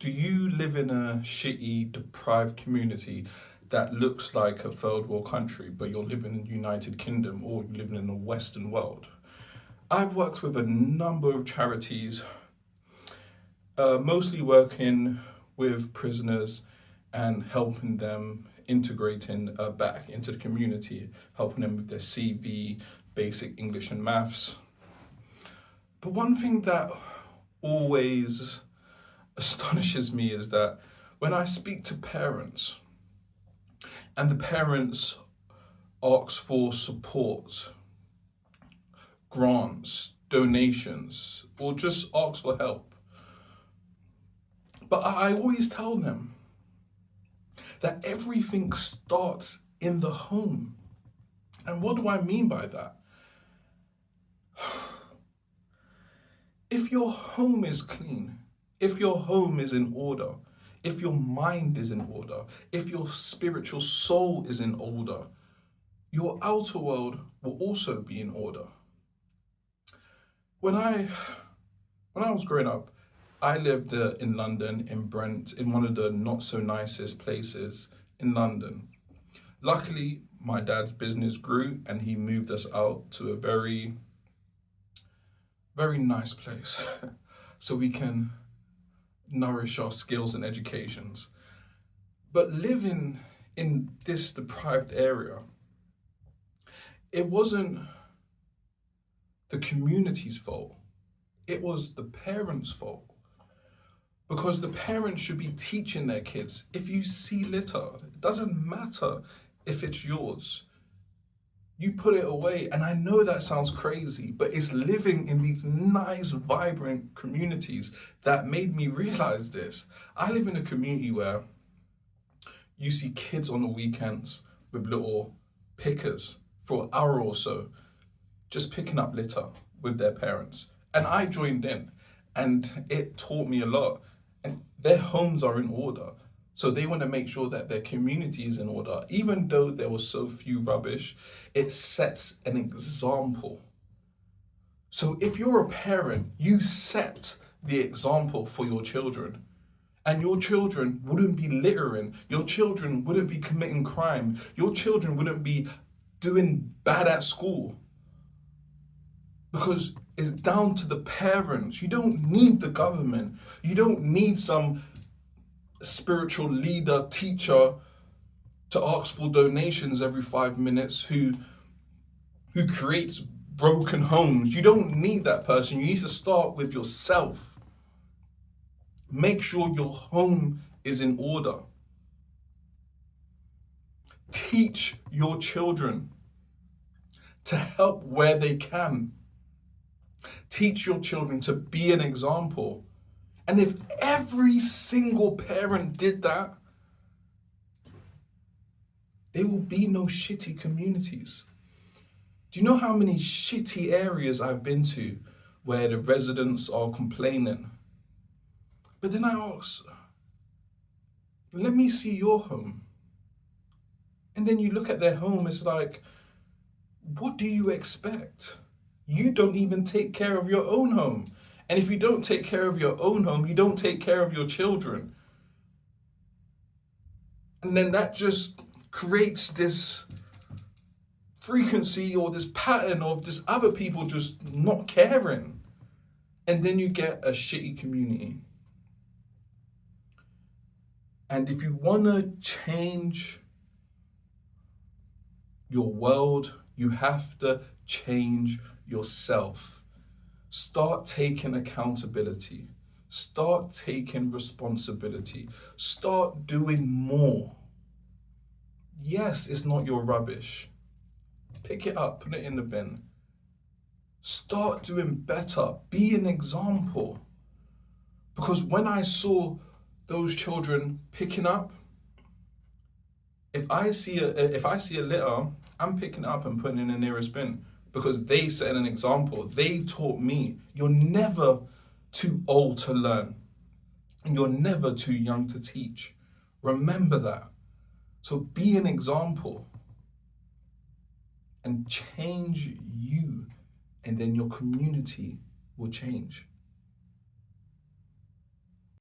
Do you live in a shitty, deprived community that looks like a third world country, but you're living in the United Kingdom or you're living in the Western world? I've worked with a number of charities, mostly working with prisoners and helping them integrating back into the community, helping them with their CV, basic English and maths. But one thing that always astonishes me is that when I speak to parents and the parents ask for support, grants, donations, or just ask for help, but I always tell them that everything starts in the home. And what do I mean by that? If your home is clean, if your home is in order, if your mind is in order, if your spiritual soul is in order, your outer world will also be in order. When I was growing up, I lived in London, in Brent, in one of the not so nicest places in London. Luckily, my dad's business grew and he moved us out to a very, very nice place so we can nourish our skills and educations. But living in this deprived area, it wasn't the community's fault. It was the parents' fault. Because the parents should be teaching their kids, if you see litter, it doesn't matter if it's yours. You put it away. And I know that sounds crazy, but it's living in these nice, vibrant communities that made me realize this. I live in a community where you see kids on the weekends with little pickers for an hour or so, just picking up litter with their parents. And I joined in and it taught me a lot. And their homes are in order. So they want to make sure that their community is in order. Even though there was so few rubbish, it sets an example. So if you're a parent, you set the example for your children. And your children wouldn't be littering. Your children wouldn't be committing crime. Your children wouldn't be doing bad at school. Because it's down to the parents. You don't need the government. You don't need some spiritual leader, teacher to ask for donations every 5 minutes who creates broken homes. You don't need that person. You need to start with yourself. Make sure your home is in order. Teach your children to help where they can. Teach your children to be an example. And if every single parent did that, there will be no shitty communities. Do you know how many shitty areas I've been to where the residents are complaining? But then I ask, let me see your home. And then you look at their home, it's like, what do you expect? You don't even take care of your own home. And if you don't take care of your own home, you don't take care of your children. And then that just creates this frequency or this pattern of this other people just not caring. And then you get a shitty community. And if you want to change your world, you have to change yourself. Start taking accountability. Start taking responsibility. Start doing more. Yes, it's not your rubbish. Pick it up, put it in the bin. Start doing better. Be an example. Because when I saw those children picking up, if I see a litter, I'm picking it up and putting it in the nearest bin. Because they set an example. They taught me you're never too old to learn. And you're never too young to teach. Remember that. So be an example. And change you. And then your community will change.